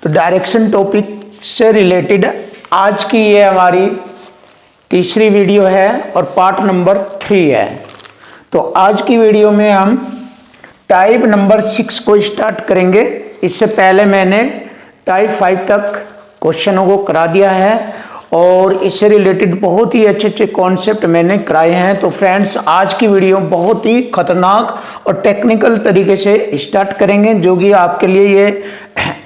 तो direction topic से related आज की ये हमारी तीसरी वीडियो है और पार्ट नंबर 3 है। तो आज की वीडियो में हम टाइप नंबर 6 को स्टार्ट करेंगे। इससे पहले मैंने टाइप 5 तक क्वेश्चनों को करा दिया है और इससे रिलेटेड बहुत ही अच्छे अच्छे कॉन्सेप्ट मैंने कराए हैं। तो फ्रेंड्स, आज की वीडियो बहुत ही खतरनाक और टेक्निकल तरीके से स्टार्ट करेंगे, जो कि आपके लिए ये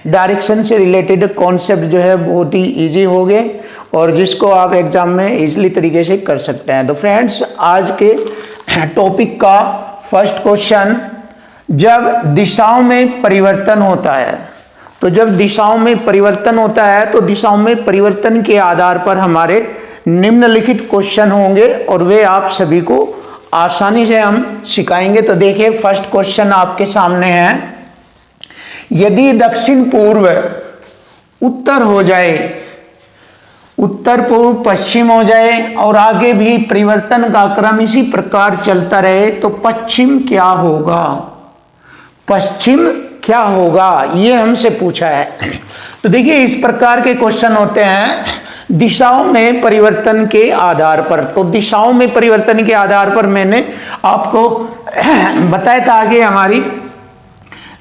डायरेक्शन से रिलेटेड कॉन्सेप्ट जो है बहुत ही इजी हो गए और जिसको आप एग्जाम में इजीली तरीके से कर सकते हैं। तो फ्रेंड्स, आज के टॉपिक का फर्स्ट क्वेश्चन, जब दिशाओं में परिवर्तन होता है, तो जब दिशाओं में परिवर्तन होता है तो दिशाओं में परिवर्तन के आधार पर हमारे निम्नलिखित क्वेश्चन होंगे और वे आप सभी को आसानी से हम सिखाएंगे। तो देखिए, फर्स्ट क्वेश्चन आपके सामने है, यदि दक्षिण पूर्व उत्तर हो जाए, उत्तर पूर्व पश्चिम हो जाए और आगे भी परिवर्तन का क्रम इसी प्रकार चलता रहे तो पश्चिम क्या होगा? पश्चिम क्या होगा, ये हमसे पूछा है। तो देखिए, इस प्रकार के क्वेश्चन होते हैं दिशाओं में परिवर्तन के आधार पर। तो दिशाओं में परिवर्तन के आधार पर मैंने आपको बताया था कि हमारी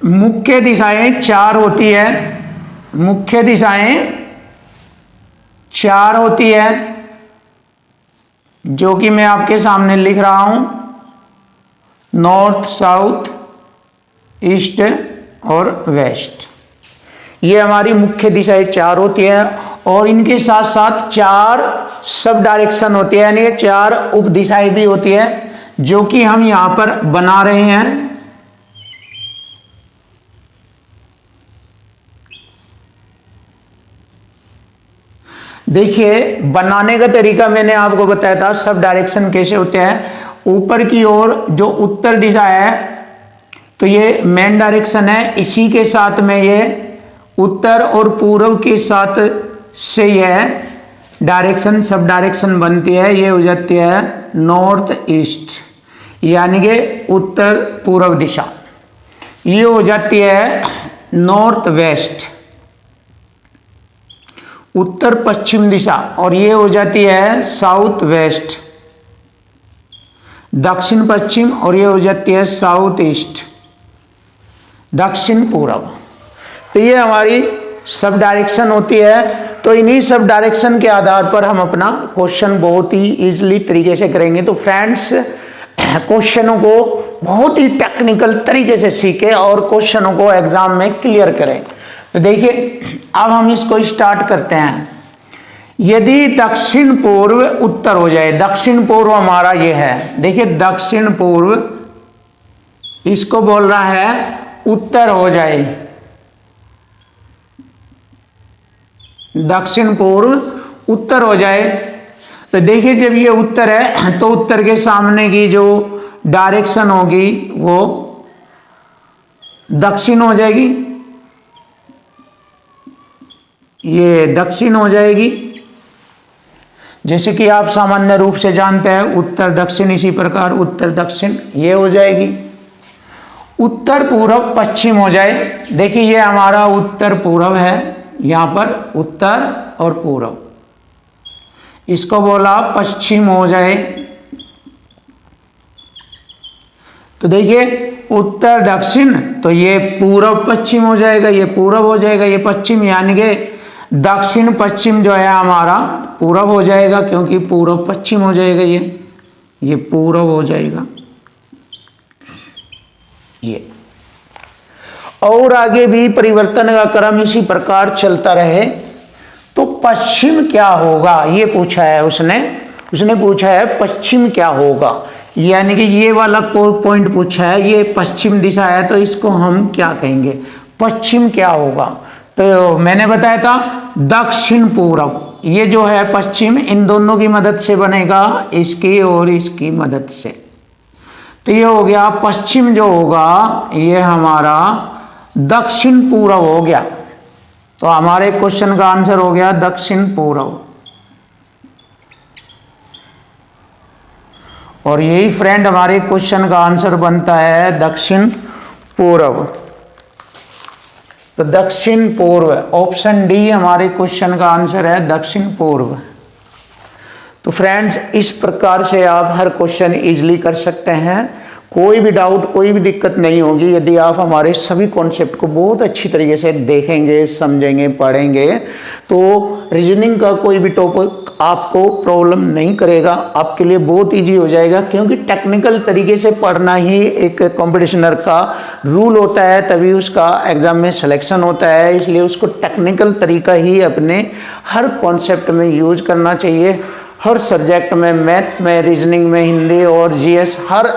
मुख्य दिशाएं 4 होती है, मुख्य दिशाएं 4 होती है, जो कि मैं आपके सामने लिख रहा हूं, नॉर्थ, साउथ, ईस्ट और वेस्ट। ये हमारी मुख्य दिशाएं 4 होती है और इनके साथ साथ 4 सब डायरेक्शन होती है, यानी 4 उप दिशाएं भी होती है, जो कि हम यहां पर बना रहे हैं। देखिए, बनाने का तरीका मैंने आपको बताया था, सब डायरेक्शन कैसे होते हैं। ऊपर की ओर जो उत्तर दिशा है तो ये मेन डायरेक्शन है, इसी के साथ में ये उत्तर और पूर्व के साथ से यह डायरेक्शन सब डायरेक्शन बनती है, ये हो जाती है नॉर्थ ईस्ट, यानी कि उत्तर पूर्व दिशा। ये हो जाती है नॉर्थ वेस्ट, उत्तर पश्चिम दिशा, और ये हो जाती है साउथ वेस्ट, दक्षिण पश्चिम, और ये हो जाती है साउथ ईस्ट, दक्षिण पूर्व। तो ये हमारी सब डायरेक्शन होती है। तो इन्हीं सब डायरेक्शन के आधार पर हम अपना क्वेश्चन बहुत ही इजीली तरीके से करेंगे। तो फ्रेंड्स, क्वेश्चनों को बहुत ही टेक्निकल तरीके से सीखें और क्वेश्चनों को एग्जाम में क्लियर करें। तो देखिए, अब हम इसको स्टार्ट करते हैं। यदि दक्षिण पूर्व उत्तर हो जाए, दक्षिण पूर्व हमारा ये है, देखिए दक्षिण पूर्व, इसको बोल रहा है उत्तर हो जाए, दक्षिण पूर्व उत्तर हो जाए। तो देखिए, जब ये उत्तर है तो उत्तर के सामने की जो डायरेक्शन होगी वो दक्षिण हो जाएगी, ये दक्षिण हो जाएगी। जैसे कि आप सामान्य रूप से जानते हैं उत्तर दक्षिण, इसी प्रकार उत्तर दक्षिण ये हो जाएगी। उत्तर पूर्व पश्चिम हो जाए, देखिए ये हमारा उत्तर पूर्व है, यहां पर उत्तर और पूर्व, इसको बोला पश्चिम हो जाए। तो देखिए उत्तर दक्षिण, तो ये पूर्व पश्चिम हो जाएगा, ये पूर्व हो जाएगा, ये पश्चिम, यानी कि दक्षिण पश्चिम जो है हमारा पूर्व हो जाएगा, क्योंकि पूर्व पश्चिम हो जाएगा, ये पूर्व हो जाएगा ये। और आगे भी परिवर्तन का क्रम इसी प्रकार चलता रहे तो पश्चिम क्या होगा, ये पूछा है उसने पूछा है पश्चिम क्या होगा, यानी कि ये वाला पॉइंट पूछा है, ये पश्चिम दिशा है, तो इसको हम क्या कहेंगे, पश्चिम क्या होगा। तो मैंने बताया था दक्षिण पूर्व, ये जो है पश्चिम, इन दोनों की मदद से बनेगा, इसकी और इसकी मदद से। तो ये हो गया पश्चिम, जो होगा ये हमारा दक्षिण पूर्व हो गया। तो हमारे क्वेश्चन का आंसर हो गया दक्षिण पूर्व। और यही फ्रेंड हमारे क्वेश्चन का आंसर बनता है दक्षिण पूर्व। तो दक्षिण पूर्व, ऑप्शन डी हमारे क्वेश्चन का आंसर है दक्षिण पूर्व। तो फ्रेंड्स, इस प्रकार से आप हर क्वेश्चन इजीली कर सकते हैं, कोई भी डाउट, कोई भी दिक्कत नहीं होगी यदि आप हमारे सभी कॉन्सेप्ट को बहुत अच्छी तरीके से देखेंगे, समझेंगे, पढ़ेंगे। तो रीजनिंग का कोई भी टॉपिक आपको प्रॉब्लम नहीं करेगा, आपके लिए बहुत इजी हो जाएगा, क्योंकि टेक्निकल तरीके से पढ़ना ही एक कॉम्पिटिशनर का रूल होता है, तभी उसका एग्जाम में सिलेक्शन होता है। इसलिए उसको टेक्निकल तरीका ही अपने हर कॉन्सेप्ट में यूज करना चाहिए। हर सब्जेक्ट में, मैथ में, रीजनिंग में, हिंदी और जीएस, हर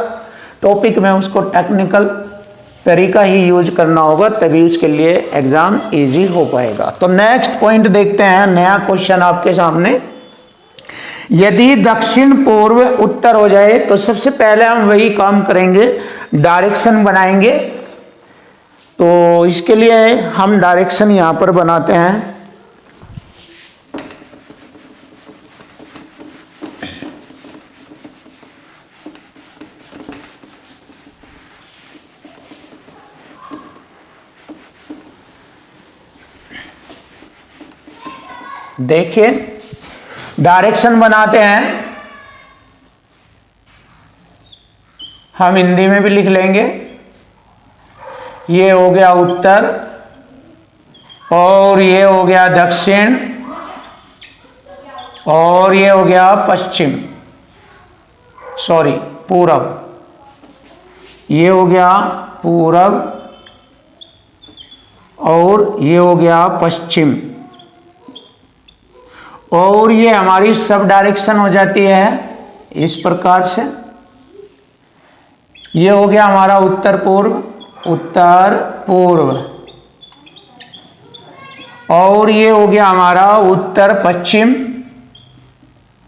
टॉपिक में उसको टेक्निकल तरीका ही यूज करना होगा, तभी उसके लिए एग्जाम इजी हो पाएगा। तो नेक्स्ट पॉइंट देखते हैं, नया क्वेश्चन आपके सामने। यदि दक्षिण पूर्व उत्तर हो जाए तो सबसे पहले हम वही काम करेंगे, डायरेक्शन बनाएंगे। तो इसके लिए हम डायरेक्शन यहां पर बनाते हैं। देखिए, डायरेक्शन बनाते हैं, हम हिंदी में भी लिख लेंगे। ये हो गया उत्तर और ये हो गया दक्षिण और ये हो गया पश्चिम, सॉरी पूरब। ये हो गया पूरब और ये हो गया पश्चिम, और ये हमारी सब डायरेक्शन हो जाती है इस प्रकार से। ये हो गया हमारा उत्तर पूर्व, उत्तर पूर्व, और ये हो गया हमारा उत्तर पश्चिम,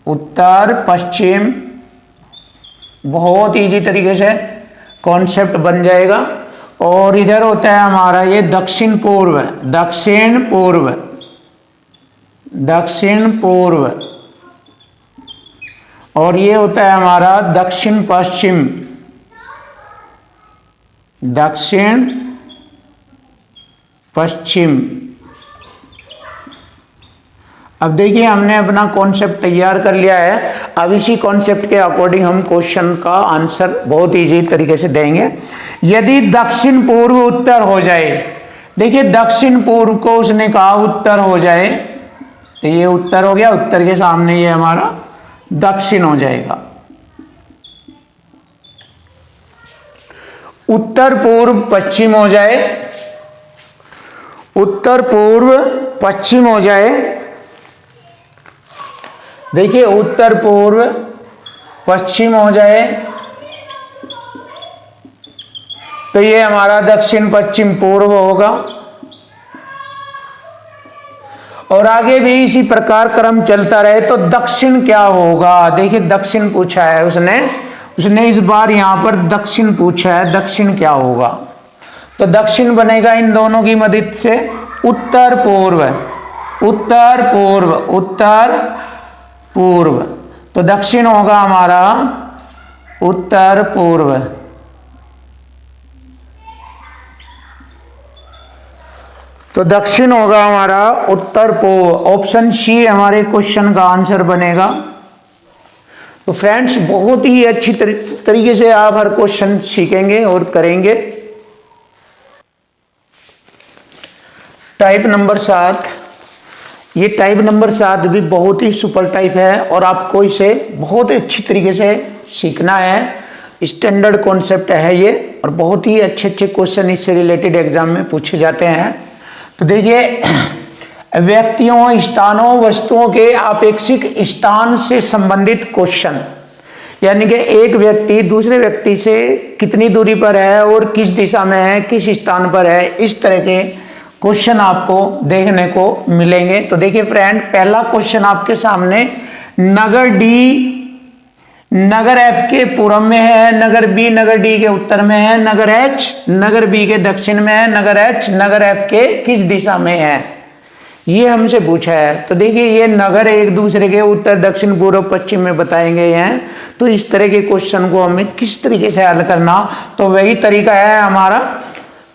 उत्तर पश्चिम। बहुत इजी तरीके से कॉन्सेप्ट बन जाएगा। और इधर होता है हमारा ये दक्षिण पूर्व, दक्षिण पूर्व, दक्षिण पूर्व, और ये होता है हमारा दक्षिण पश्चिम, दक्षिण पश्चिम। अब देखिए, हमने अपना कॉन्सेप्ट तैयार कर लिया है। अब इसी कॉन्सेप्ट के अकॉर्डिंग हम क्वेश्चन का आंसर बहुत इजी तरीके से देंगे। यदि दक्षिण पूर्व उत्तर हो जाए, देखिए दक्षिण पूर्व को उसने कहा उत्तर हो जाए, तो ये उत्तर हो गया, उत्तर के सामने ये हमारा दक्षिण हो जाएगा। उत्तर पूर्व पश्चिम हो जाए, उत्तर पूर्व पश्चिम हो जाए। देखिए, उत्तर पूर्व पश्चिम हो जाए तो ये हमारा दक्षिण पश्चिम पूर्व होगा। और आगे भी इसी प्रकार क्रम चलता रहे तो दक्षिण क्या होगा। देखिए, दक्षिण पूछा है उसने इस बार यहां पर दक्षिण पूछा है, दक्षिण क्या होगा। तो दक्षिण बनेगा इन दोनों की मदद से उत्तर पूर्व, उत्तर पूर्व, उत्तर पूर्व। तो दक्षिण होगा हमारा उत्तर पूर्व। तो दक्षिण होगा हमारा उत्तर पूर्व। ऑप्शन सी हमारे क्वेश्चन का आंसर बनेगा। तो फ्रेंड्स, बहुत ही अच्छी तरीके से आप हर क्वेश्चन सीखेंगे और करेंगे। टाइप नंबर 7, ये टाइप नंबर 7 भी बहुत ही सुपर टाइप है और आपको इसे बहुत ही अच्छी तरीके से सीखना है। स्टैंडर्ड कॉन्सेप्ट है ये और बहुत ही अच्छे अच्छे क्वेश्चन इससे रिलेटेड एग्जाम में पूछे जाते हैं। तो देखिए, व्यक्तियों, स्थानों, वस्तुओं के आपेक्षिक स्थान से संबंधित क्वेश्चन, यानी कि एक व्यक्ति दूसरे व्यक्ति से कितनी दूरी पर है और किस दिशा में है, किस स्थान पर है, इस तरह के क्वेश्चन आपको देखने को मिलेंगे। तो देखिए फ्रेंड, पहला क्वेश्चन आपके सामने, नगर डी नगर एफ के पूर्व में है, नगर बी नगर डी के उत्तर में है, नगर एच नगर बी के दक्षिण में है, नगर एच नगर एफ के किस दिशा में है, ये हमसे पूछा है। तो देखिए, ये नगर एक दूसरे के उत्तर दक्षिण पूर्व पश्चिम में बताएंगे हैं। तो इस तरह के क्वेश्चन को हमें किस तरीके से हल करना, तो वही तरीका है हमारा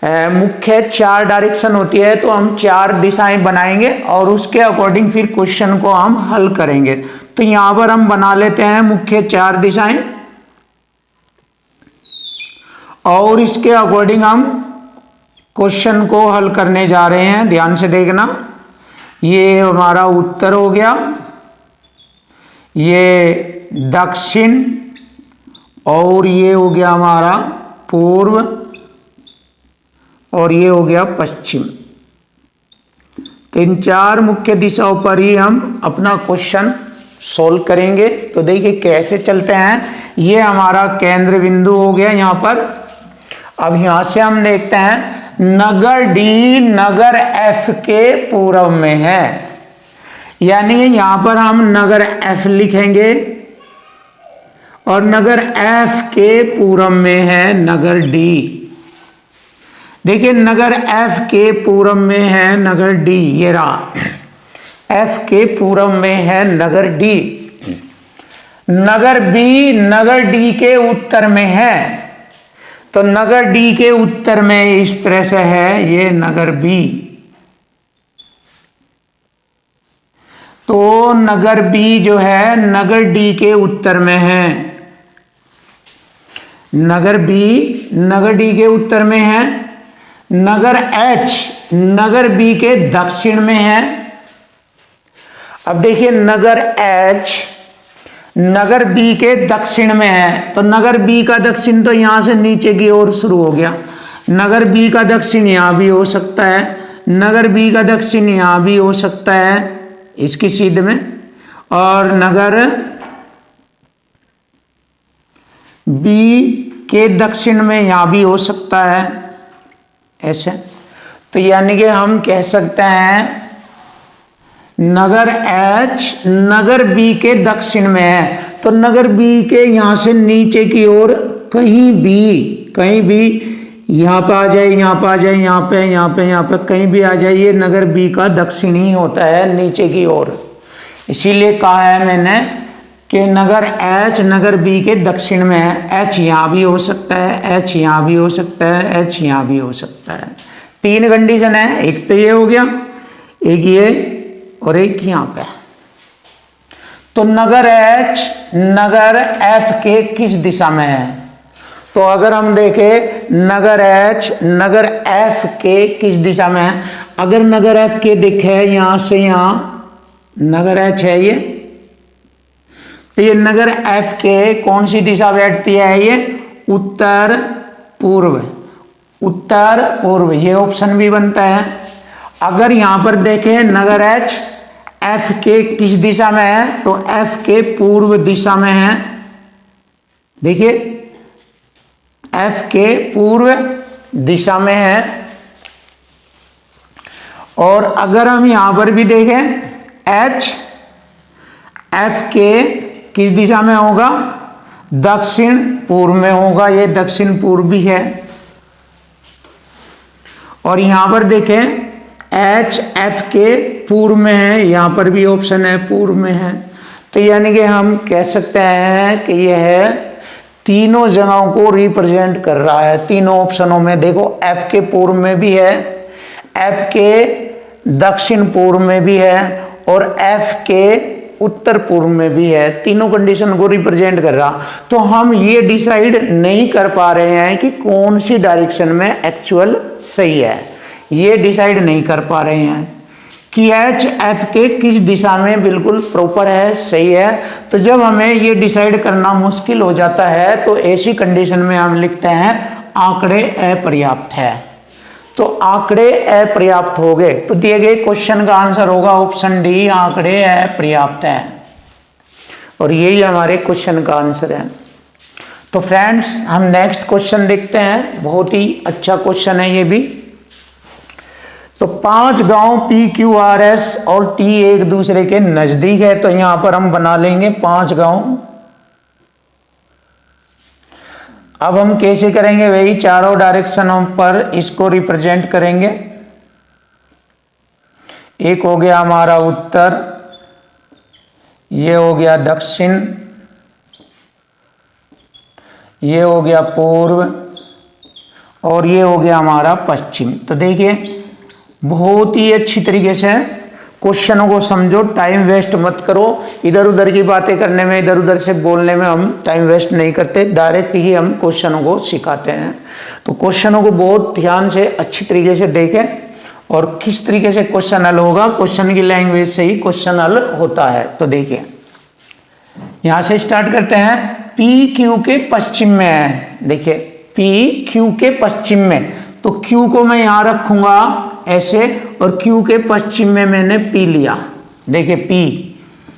मुख्य 4 डायरेक्शन होती है, तो हम 4 दिशाएं बनाएंगे और उसके अकॉर्डिंग फिर क्वेश्चन को हम हल करेंगे। तो यहां पर हम बना लेते हैं मुख्य 4 दिशाएं और इसके अकॉर्डिंग हम क्वेश्चन को हल करने जा रहे हैं। ध्यान से देखना, ये हमारा उत्तर हो गया, ये दक्षिण, और ये हो गया हमारा पूर्व, और ये हो गया पश्चिम। तो इन 4 मुख्य दिशाओं पर ही हम अपना क्वेश्चन सोल्व करेंगे। तो देखिए कैसे चलते हैं। ये हमारा केंद्र बिंदु हो गया यहाँ पर। अब यहां से हम देखते हैं नगर डी नगर एफ के पूर्व में है, यानी यहां पर हम नगर एफ लिखेंगे और नगर एफ के पूर्व में है नगर डी। देखिए नगर एफ के पूर्व में है नगर डी, ये रहा, एफ के पूर्व में है नगर डी। नगर बी नगर डी के उत्तर में है, तो नगर डी के उत्तर में इस तरह से है ये नगर बी। तो नगर बी जो है नगर डी के उत्तर में है, नगर बी नगर डी के उत्तर में है। नगर एच नगर बी के दक्षिण में है। अब देखिए नगर एच नगर बी के दक्षिण में है, तो नगर बी का दक्षिण तो यहां से नीचे की ओर शुरू हो गया। नगर बी का दक्षिण यहां भी हो सकता है, नगर बी का दक्षिण यहां भी हो सकता है इसकी सीध में, और नगर बी के दक्षिण में यहां भी हो सकता है ऐसे। तो यानी कि हम कह सकते हैं नगर एच नगर बी के दक्षिण में है, तो नगर बी के यहां से नीचे की ओर कहीं भी यहां पे आ जाए, यहां पे आ जाए, यहां पे कहीं भी आ जाए, ये नगर बी का दक्षिण ही होता है नीचे की ओर। इसीलिए कहा है मैंने कि नगर एच नगर बी के दक्षिण में है। एच यहां भी हो सकता है, एच यहां भी हो सकता है, एच यहां भी हो सकता है। 3 कंडीशन है, एक तो ये हो गया, एक ये और एक यहां पे। तो नगर एच नगर एफ के किस दिशा में है? तो अगर हम देखें नगर एच नगर एफ के किस दिशा में है, अगर नगर एफ के देखे यहां से यहां नगर एच है ये, तो ये नगर एफ के कौन सी दिशा बैठती है? ये उत्तर पूर्व, उत्तर पूर्व, ये ऑप्शन भी बनता है। अगर यहां पर देखें नगर एच एफ के किस दिशा में है, तो एफ के पूर्व दिशा में है। देखिए एफ के पूर्व दिशा में है। और अगर हम यहां पर भी देखें एच एफ के किस दिशा में होगा? दक्षिण पूर्व में होगा, ये दक्षिण पूर्व भी है। और यहां पर देखें एच एफ के पूर्व में है, यहां पर भी ऑप्शन है पूर्व में है। तो यानी कि हम कह सकते हैं कि यह तीनों जगहों को रिप्रेजेंट कर रहा है। तीनों ऑप्शनों में देखो, एफ के पूर्व में भी है, एफ के दक्षिण पूर्व में भी है और एफ के उत्तर पूर्व में भी है। तीनों कंडीशन को रिप्रेजेंट कर रहा। तो हम ये डिसाइड नहीं कर पा रहे हैं कि कौन सी डायरेक्शन में एक्चुअल सही है, ये डिसाइड नहीं कर पा रहे हैं कि एच एफ के किस दिशा में बिल्कुल प्रॉपर है, सही है। तो जब हमें ये डिसाइड करना मुश्किल हो जाता है, तो ऐसी कंडीशन में हम लिखते हैं आंकड़े अपर्याप्त है। तो आंकड़े अपर्याप्त हो गए, तो दिए गए क्वेश्चन का आंसर होगा ऑप्शन डी, आंकड़े अपर्याप्त है। और यही हमारे क्वेश्चन का आंसर है। तो फ्रेंड्स हम नेक्स्ट क्वेश्चन देखते हैं, बहुत ही अच्छा क्वेश्चन है ये भी। तो 5 गांव पी क्यू आर एस और टी एक दूसरे के नजदीक है, तो यहां पर हम बना लेंगे 5 गांव। अब हम कैसे करेंगे भाई? चारों डायरेक्शनों पर इसको रिप्रेजेंट करेंगे। एक हो गया हमारा उत्तर, ये हो गया दक्षिण, ये हो गया पूर्व और ये हो गया हमारा पश्चिम। तो देखिए बहुत ही अच्छी तरीके से क्वेश्चनों को समझो, टाइम वेस्ट मत करो। इधर उधर की बातें करने में, इधर उधर से बोलने में हम टाइम वेस्ट नहीं करते, डायरेक्ट ही हम क्वेश्चनों को सिखाते हैं। तो क्वेश्चनों को बहुत ध्यान से अच्छी तरीके से देखें और किस तरीके से क्वेश्चन हल होगा, क्वेश्चन की लैंग्वेज से ही क्वेश्चन हल होता है। तो देखिए यहां से स्टार्ट करते हैं। पी क्यू के पश्चिम में है, देखिए पी क्यू के पश्चिम में, तो क्यू को मैं यहां रखूंगा ऐसे और क्यू के पश्चिम में मैंने पी लिया। देखिए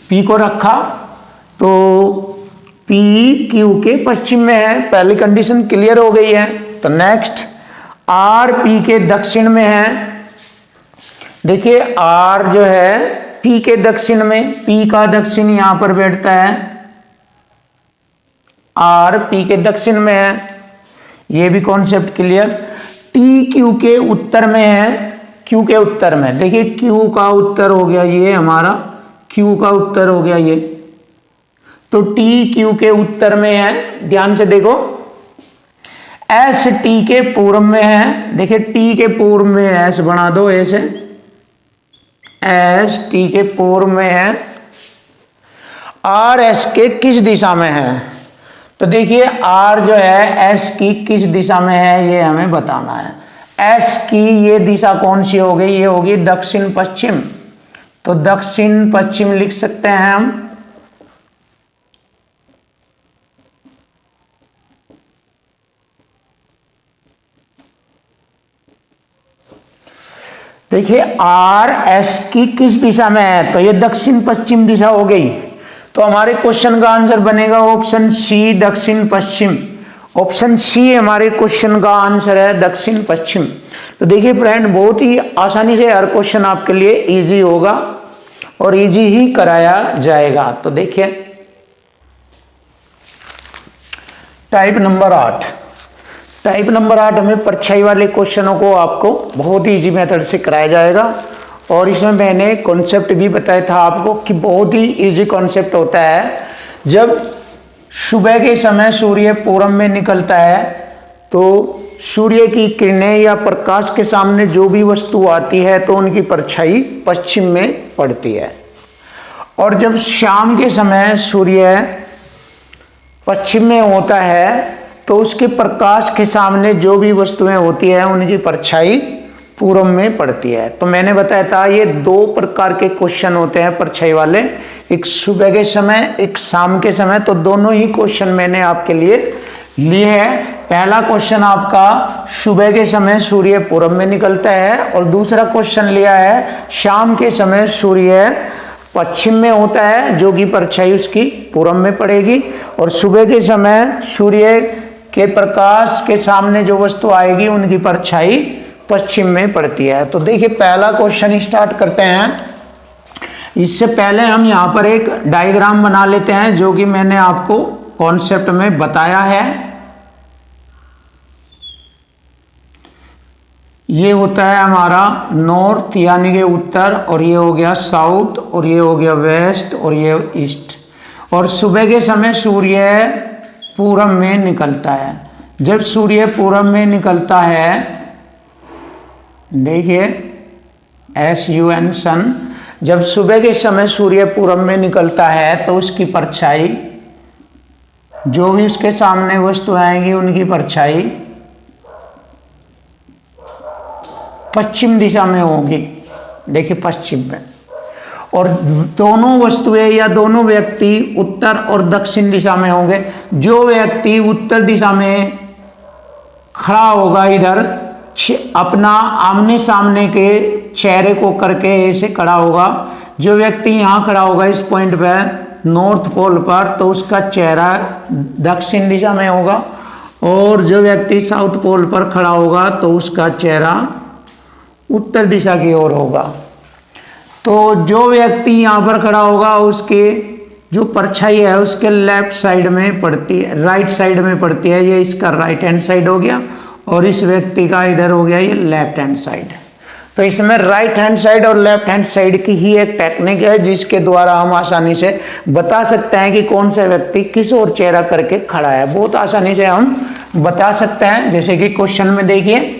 पी को रखा तो पी क्यू के पश्चिम में है, पहली कंडीशन क्लियर हो गई है। तो नेक्स्ट आर पी के दक्षिण में है। देखिए आर जो है पी के दक्षिण में, पी का दक्षिण यहां पर बैठता है, आर पी के दक्षिण में है, ये भी कॉन्सेप्ट क्लियर। टी क्यू के उत्तर में है, क्यू के उत्तर में, देखिए क्यू का उत्तर हो गया ये हमारा, क्यू का उत्तर हो गया ये, तो टी क्यू के उत्तर में है। ध्यान से देखो एस टी के पूर्व में है, देखिए टी के पूर्व में एस बना दो ऐसे, एस टी के पूर्व में है। आर एस के किस दिशा में है, तो देखिए आर जो है एस की किस दिशा में है ये हमें बताना है। एस की ये दिशा कौन सी हो गई, ये होगी दक्षिण पश्चिम, तो दक्षिण पश्चिम लिख सकते हैं हम। देखिए आर एस की किस दिशा में है, तो ये दक्षिण पश्चिम दिशा हो गई। तो हमारे क्वेश्चन का आंसर बनेगा ऑप्शन सी दक्षिण पश्चिम। ऑप्शन सी हमारे क्वेश्चन का आंसर है दक्षिण पश्चिम। तो देखिए फ्रेंड बहुत ही आसानी से हर क्वेश्चन आपके लिए इजी होगा और इजी ही कराया जाएगा। तो देखिए टाइप नंबर 8, टाइप नंबर 8 में परछाई वाले क्वेश्चनों को आपको बहुत ही इजी मेथड से कराया जाएगा। और इसमें मैंने कॉन्सेप्ट भी बताया था आपको कि बहुत ही इजी कॉन्सेप्ट होता है। जब सुबह के समय सूर्य पूरब में निकलता है तो सूर्य की किरणें या प्रकाश के सामने जो भी वस्तु आती है तो उनकी परछाई पश्चिम में पड़ती है। और जब शाम के समय सूर्य पश्चिम में होता है तो उसके प्रकाश के सामने जो भी वस्तुएं होती है उनकी परछाई पूरब में पड़ती है। तो मैंने बताया था ये दो प्रकार के क्वेश्चन होते हैं परछाई वाले, एक सुबह के समय एक शाम के समय। तो दोनों ही क्वेश्चन मैंने आपके लिए लिए हैं। पहला क्वेश्चन आपका सुबह के समय सूर्य पूरब में निकलता है और दूसरा क्वेश्चन लिया है शाम के समय सूर्य पश्चिम में होता है जो कि परछाई उसकी पूरब में पड़ेगी। और सुबह के समय सूर्य के प्रकाश के सामने जो वस्तु आएगी उनकी परछाई पश्चिम में पड़ती है। तो देखिए पहला क्वेश्चन स्टार्ट करते हैं। इससे पहले हम यहाँ पर एक डायग्राम बना लेते हैं जो कि मैंने आपको कॉन्सेप्ट में बताया है। ये होता है हमारा नॉर्थ यानी कि उत्तर, और ये हो गया साउथ, और ये हो गया वेस्ट, और ये ईस्ट। और सुबह के समय सूर्य पूरब में निकलता है। जब सूर्य पूरब में निकलता है, देखिए SUN सन, जब सुबह के समय सूर्य पूरब में निकलता है तो उसकी परछाई जो भी उसके सामने वस्तु आएंगी उनकी परछाई पश्चिम दिशा में होगी। देखिए पश्चिम में, और दोनों वस्तुएं या दोनों व्यक्ति उत्तर और दक्षिण दिशा में होंगे। जो व्यक्ति उत्तर दिशा में खड़ा होगा इधर अपना आमने सामने के चेहरे को करके ऐसे खड़ा होगा, जो व्यक्ति यहाँ खड़ा होगा इस पॉइंट पर नॉर्थ पोल पर तो उसका चेहरा दक्षिण दिशा में होगा, और जो व्यक्ति साउथ पोल पर खड़ा होगा तो उसका चेहरा उत्तर दिशा की ओर होगा। तो जो व्यक्ति यहाँ पर खड़ा होगा उसके जो परछाई है उसके लेफ्ट साइड में पड़ती है, राइट साइड में पड़ती है। ये इसका राइट हैंड साइड हो गया और इस व्यक्ति का इधर हो गया ये लेफ्ट हैंड साइड। तो इसमें राइट हैंड साइड और लेफ्ट हैंड साइड की ही एक टेक्निक है जिसके द्वारा हम आसानी से बता सकते हैं कि कौन सा व्यक्ति किस ओर चेहरा करके खड़ा है। बहुत आसानी से हम बता सकते हैं। जैसे कि क्वेश्चन में देखिए,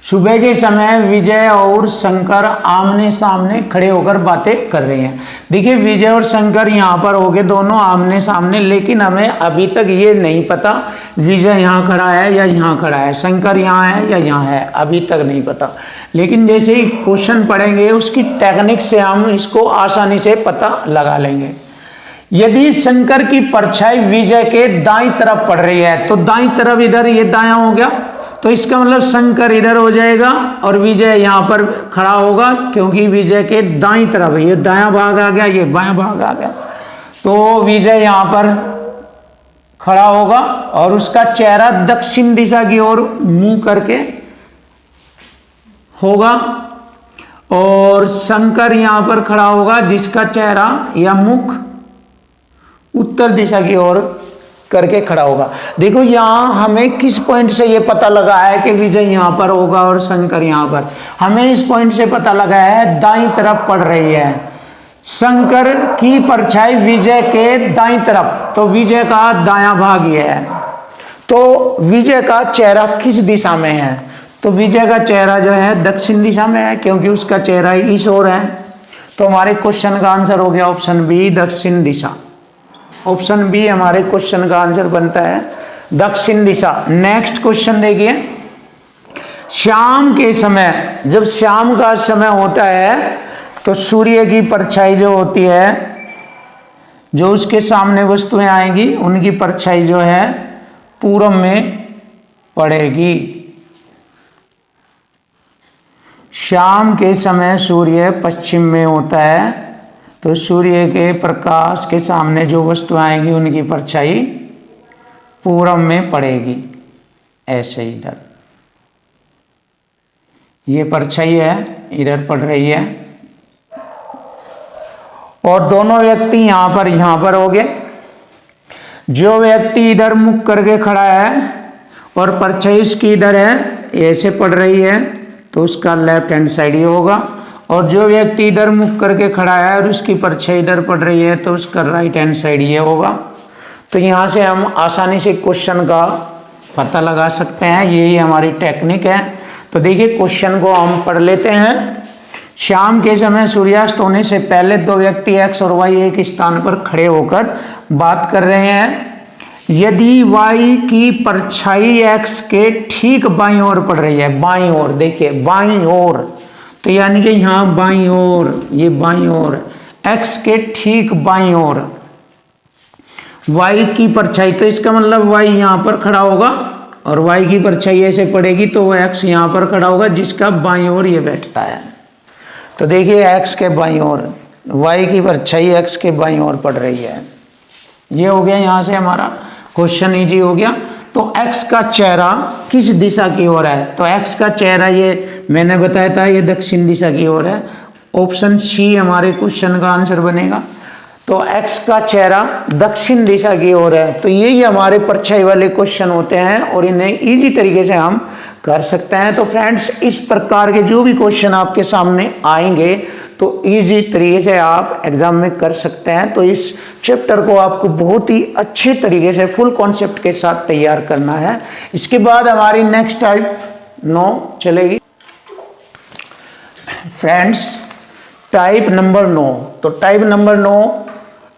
सुबह के समय विजय और शंकर आमने सामने खड़े होकर बातें कर रहे हैं। देखिए विजय और शंकर यहाँ पर हो गए दोनों आमने सामने, लेकिन हमें अभी तक ये नहीं पता विजय यहाँ खड़ा है या यहाँ खड़ा है, शंकर यहाँ है या यहाँ है, अभी तक नहीं पता। लेकिन जैसे ही क्वेश्चन पढ़ेंगे उसकी टेक्निक से हम इसको आसानी से पता लगा लेंगे। यदि शंकर की परछाई विजय के दाईं तरफ पड़ रही है, तो दाईं तरफ इधर ये दायां हो गया, तो इसका मतलब शंकर इधर हो जाएगा और विजय यहाँ पर खड़ा होगा, क्योंकि विजय के दाईं तरफ ये दायां भाग आ गया, ये बायां भाग आ गया, तो विजय यहाँ पर खड़ा होगा और उसका चेहरा दक्षिण दिशा की ओर मुंह करके होगा, और शंकर यहाँ पर खड़ा होगा जिसका चेहरा या मुख उत्तर दिशा की ओर करके खड़ा होगा। देखो यहाँ हमें किस पॉइंट से ये पता लगा है कि विजय यहाँ पर होगा और शंकर यहाँ पर, हमें इस पॉइंट से पता लगा है दाईं तरफ पड़ रही है, शंकर की परछाई विजय के दाईं तरफ, तो विजय का दायां भाग ये है, तो विजय का चेहरा किस दिशा में है, तो विजय का चेहरा जो है दक्षिण दिशा में है, क्योंकि उसका चेहरा इस ओर है। तो हमारे क्वेश्चन का आंसर हो गया ऑप्शन बी, दक्षिण दिशा। ऑप्शन बी हमारे क्वेश्चन का आंसर बनता है दक्षिण दिशा। नेक्स्ट क्वेश्चन देखिए, शाम के समय, जब शाम का समय होता है तो सूर्य की परछाई जो होती है, जो उसके सामने वस्तुएं आएंगी उनकी परछाई जो है पूरब में पड़ेगी। शाम के समय सूर्य पश्चिम में होता है, तो सूर्य के प्रकाश के सामने जो वस्तुएं आएंगी उनकी परछाई पूरब में पड़ेगी। ऐसे इधर ये परछाई है, इधर पड़ रही है, और दोनों व्यक्ति यहां पर हो गए। जो व्यक्ति इधर मुख करके खड़ा है और परछाई उसकी इधर है, ऐसे पड़ रही है, तो उसका लेफ्ट हैंड साइड ही होगा, और जो व्यक्ति इधर मुख करके खड़ा है और उसकी परछाई इधर पड़ रही है, तो उसका राइट हैंड साइड ये होगा। तो यहाँ से हम आसानी से क्वेश्चन का पता लगा सकते हैं, यही हमारी टेक्निक है। तो देखिए क्वेश्चन को हम पढ़ लेते हैं। शाम के समय सूर्यास्त होने से पहले दो व्यक्ति एक्स और वाई एक स्थान पर खड़े होकर बात कर रहे हैं। यदि वाई की परछाई एक्स के ठीक बाईं ओर पड़ रही है, बाईं ओर, देखिए बाईं ओर, तो यानी कि यहाँ बाईं ओर, ये बाईं ओर, एक्स के ठीक बाईं ओर वाई की परछाई, तो इसका मतलब वाई यहाँ पर खड़ा होगा और वाई की परछाई ऐसे पड़ेगी, तो वो एक्स यहाँ पर खड़ा होगा जिसका बाईं ओर ये बैठता है। तो देखिए एक्स के बाईं ओर वाई की परछाई एक्स के बाईं ओर पड़ रही है। ये हो गया, यहाँ से हमारा क्वेश्चन इजी हो गया। तो एक्स का चेहरा किस दिशा की ओर है, तो एक्स का चेहरा ये मैंने बताया था ये दक्षिण दिशा की ओर है। ऑप्शन सी हमारे क्वेश्चन का आंसर बनेगा। तो एक्स का चेहरा दक्षिण दिशा की ओर है। तो यही हमारे परछाई वाले क्वेश्चन होते हैं और इन्हें इजी तरीके से हम कर सकते हैं। तो फ्रेंड्स, इस प्रकार के जो भी क्वेश्चन आपके सामने आएंगे तो इजी तरीके से आप एग्जाम में कर सकते हैं। तो इस चैप्टर को आपको बहुत ही अच्छे तरीके से फुल कॉन्सेप्ट के साथ तैयार करना है। इसके बाद हमारी नेक्स्ट टाइप 9 चलेगी। फ्रेंड्स, टाइप नंबर 9, तो टाइप नंबर 9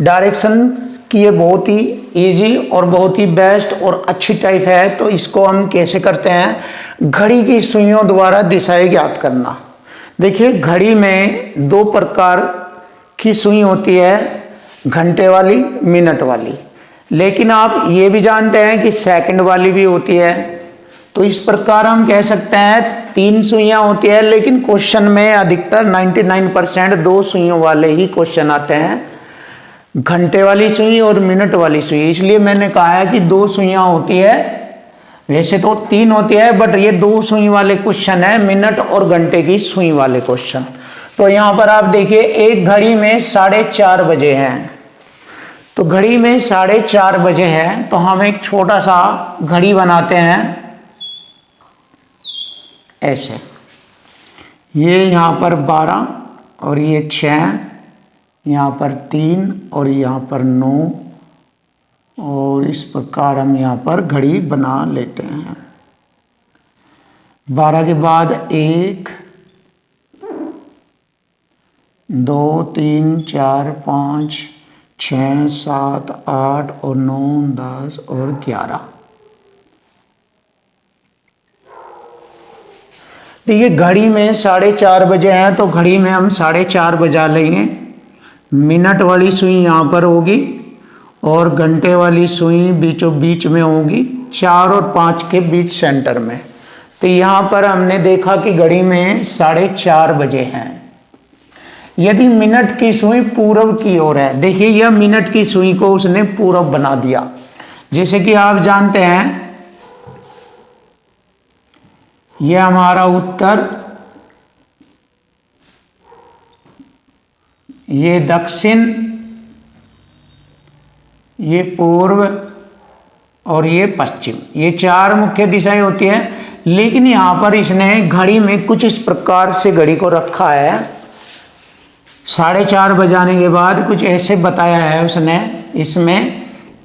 डायरेक्शन की ये बहुत ही इजी और बहुत ही बेस्ट और अच्छी टाइप है। तो इसको हम कैसे करते हैं, घड़ी की सुइयों द्वारा दिशाएं ज्ञात करना। देखिए घड़ी में 2 प्रकार की सुई होती है, घंटे वाली, मिनट वाली, लेकिन आप ये भी जानते हैं कि सेकंड वाली भी होती है। तो इस प्रकार हम कह सकते हैं 3 सुइयां होती है, लेकिन क्वेश्चन में अधिकतर 99% 2 सुइयों वाले ही क्वेश्चन आते हैं, घंटे वाली सुई और मिनट वाली सुई। इसलिए मैंने कहा है कि 2 सुइयां होती है, वैसे तो 3 होती है, बट ये 2 सुई वाले क्वेश्चन है, मिनट और घंटे की सुई वाले क्वेश्चन। तो यहाँ पर आप देखिए एक घड़ी में 4:30 बजे हैं, तो घड़ी में 4:30 बजे हैं, तो हम एक छोटा सा घड़ी बनाते हैं ऐसे। ये यहाँ पर 12 और ये 6, यहाँ पर 3 और यहाँ पर 9 और इस प्रकार हम यहाँ पर घड़ी बना लेते हैं। 12 के बाद 1 2 3 4 5 6 7 8 और 9 10 और 11। देखिए घड़ी में 4:30 बजे हैं तो घड़ी में हम 4:30 बजा लेंगे। मिनट वाली सुई यहाँ पर होगी और घंटे वाली सुई बीचों बीच में होगी, 4 और 5 के बीच सेंटर में। तो यहाँ पर हमने देखा कि घड़ी में 4:30 बजे हैं। यदि मिनट की सुई पूर्व की ओर है, देखिए यह मिनट की सुई को उसने पूर्व बना दिया। जैसे कि आप जानते हैं यह हमारा उत्तर, ये दक्षिण, ये पूर्व और ये पश्चिम, ये 4 मुख्य दिशाएं होती हैं। लेकिन यहाँ पर इसने घड़ी में कुछ इस प्रकार से घड़ी को रखा है। 4:30 बजाने के बाद कुछ ऐसे बताया है उसने इसमें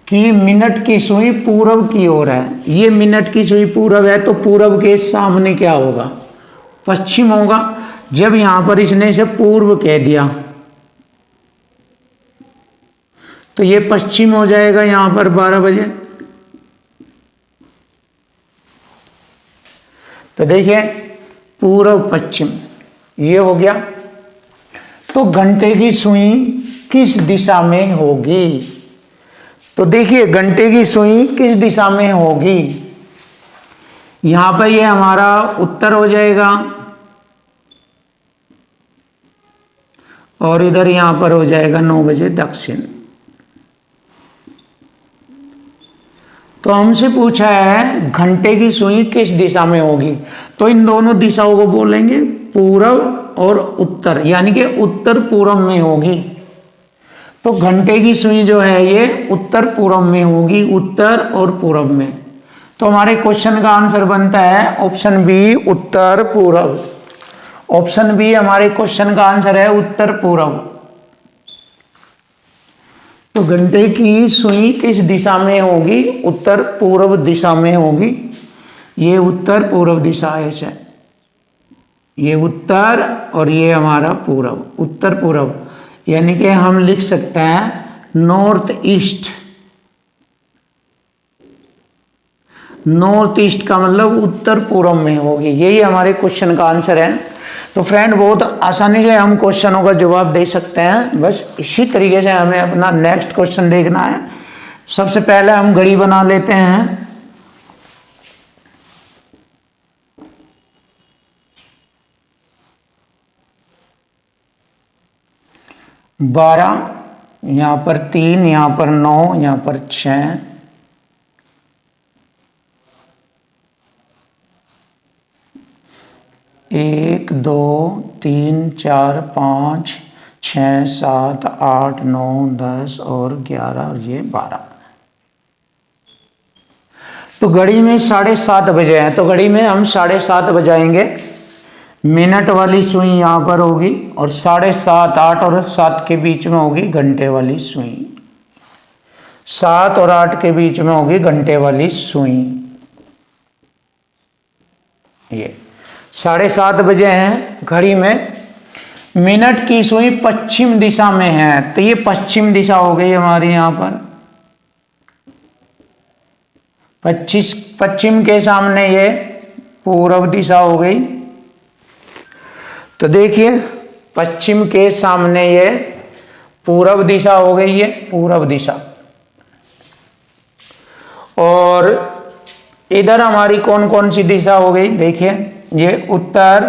कि मिनट की सुई पूर्व की ओर है। ये मिनट की सुई पूर्व है तो पूर्व के सामने क्या होगा? पश्चिम होगा। जब यहां पर इसने इसे पूर्व कह दिया तो ये पश्चिम हो जाएगा यहां पर 12 बजे। तो देखिए पूर्व पश्चिम ये हो गया। तो घंटे की सुई किस दिशा में होगी? तो देखिए घंटे की सुई किस दिशा में होगी? यहां पर ये हमारा उत्तर हो जाएगा और इधर यहां पर हो जाएगा 9 बजे दक्षिण। तो हमसे पूछा है घंटे की सुई किस दिशा में होगी, तो इन दोनों दिशाओं को बोलेंगे पूर्व और उत्तर, यानी कि उत्तर पूर्व में होगी। तो घंटे की सुई जो है ये उत्तर पूर्व में होगी, उत्तर और पूर्व में। तो हमारे क्वेश्चन का आंसर बनता है ऑप्शन बी, उत्तर पूर्व। ऑप्शन बी हमारे क्वेश्चन का आंसर है उत्तर पूर्व। तो घंटे की सुई किस दिशा में होगी? उत्तर पूर्व दिशा में होगी। ये उत्तर पूर्व दिशा है इसे, ये उत्तर और ये हमारा पूर्व, उत्तर पूर्व। यानी कि हम लिख सकते हैं नॉर्थ ईस्ट। नॉर्थ ईस्ट का मतलब उत्तर पूर्व में होगी। यही हमारे क्वेश्चन का आंसर है। तो फ्रेंड बहुत आसानी से हम क्वेश्चनों का जवाब दे सकते हैं। बस इसी तरीके से हमें अपना नेक्स्ट क्वेश्चन देखना है। सबसे पहले हम घड़ी बना लेते हैं। बारह, यहाँ पर 3, यहाँ पर 9, यहाँ पर 6, एक 2 3 4 5 6 7 8 9 10 और 11 और ये 12। तो घड़ी में 7:30 बजे हैं, तो घड़ी में हम 7:30 बजाएंगे। मिनट वाली सुई यहाँ पर होगी और 7:30 8 और 7 के बीच में होगी घंटे वाली सुई। 7 और 8 के बीच में होगी घंटे वाली सुई। ये 7:30 बजे हैं घड़ी में। मिनट की सुई पश्चिम दिशा में है, तो ये पश्चिम दिशा हो गई हमारी यहाँ पर। पश्चिम के सामने ये पूर्व दिशा हो गई। तो देखिए पश्चिम के सामने ये पूर्व दिशा हो गई, ये पूर्व दिशा। और इधर हमारी कौन कौन सी दिशा हो गई? देखिए ये उत्तर,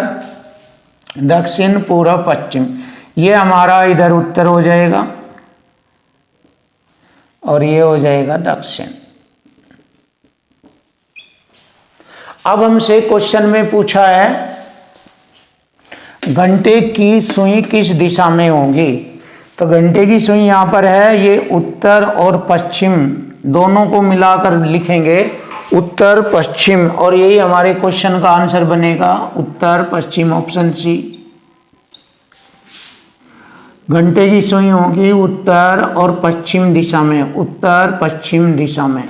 दक्षिण, पूर्व, पश्चिम। ये हमारा इधर उत्तर हो जाएगा और ये हो जाएगा दक्षिण। अब हमसे क्वेश्चन में पूछा है घंटे की सुई किस दिशा में होगी। तो घंटे की सुई यहां पर है, ये उत्तर और पश्चिम दोनों को मिलाकर लिखेंगे उत्तर पश्चिम, और यही हमारे क्वेश्चन का आंसर बनेगा उत्तर पश्चिम, ऑप्शन सी। घंटे की सुई होगी उत्तर और पश्चिम दिशा में, उत्तर पश्चिम दिशा में,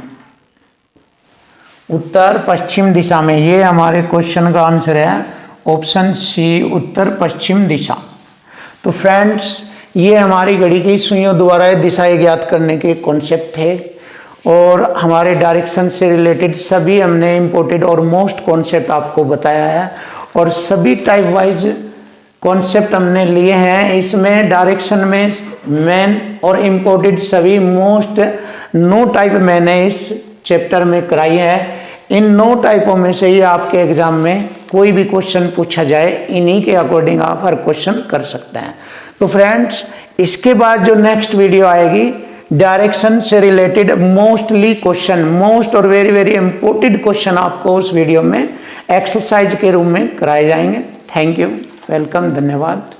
उत्तर पश्चिम दिशा में। ये हमारे क्वेश्चन का आंसर है ऑप्शन सी, उत्तर पश्चिम दिशा। तो फ्रेंड्स, ये हमारी घड़ी की सुइयों द्वारा दिशाएं ज्ञात करने के कॉन्सेप्ट थे और हमारे डायरेक्शन से रिलेटेड सभी हमने इम्पोर्टेड और मोस्ट कॉन्सेप्ट आपको बताया है और सभी टाइप वाइज कॉन्सेप्ट हमने लिए हैं। इसमें डायरेक्शन में मेन और इम्पोर्टेड सभी मोस्ट 9 टाइप मैंने इस चैप्टर में कराई है। इन 9 टाइपों में से ही आपके एग्जाम में कोई भी क्वेश्चन पूछा जाए, इन्हीं के अकॉर्डिंग आप हर क्वेश्चन कर सकते हैं। तो फ्रेंड्स, इसके बाद जो नेक्स्ट वीडियो आएगी डायरेक्शन से रिलेटेड मोस्टली क्वेश्चन, मोस्ट और वेरी वेरी इंपॉर्टेंट क्वेश्चन आपको उस वीडियो में एक्सरसाइज के रूप में कराए जाएंगे। थैंक यू, वेलकम, धन्यवाद।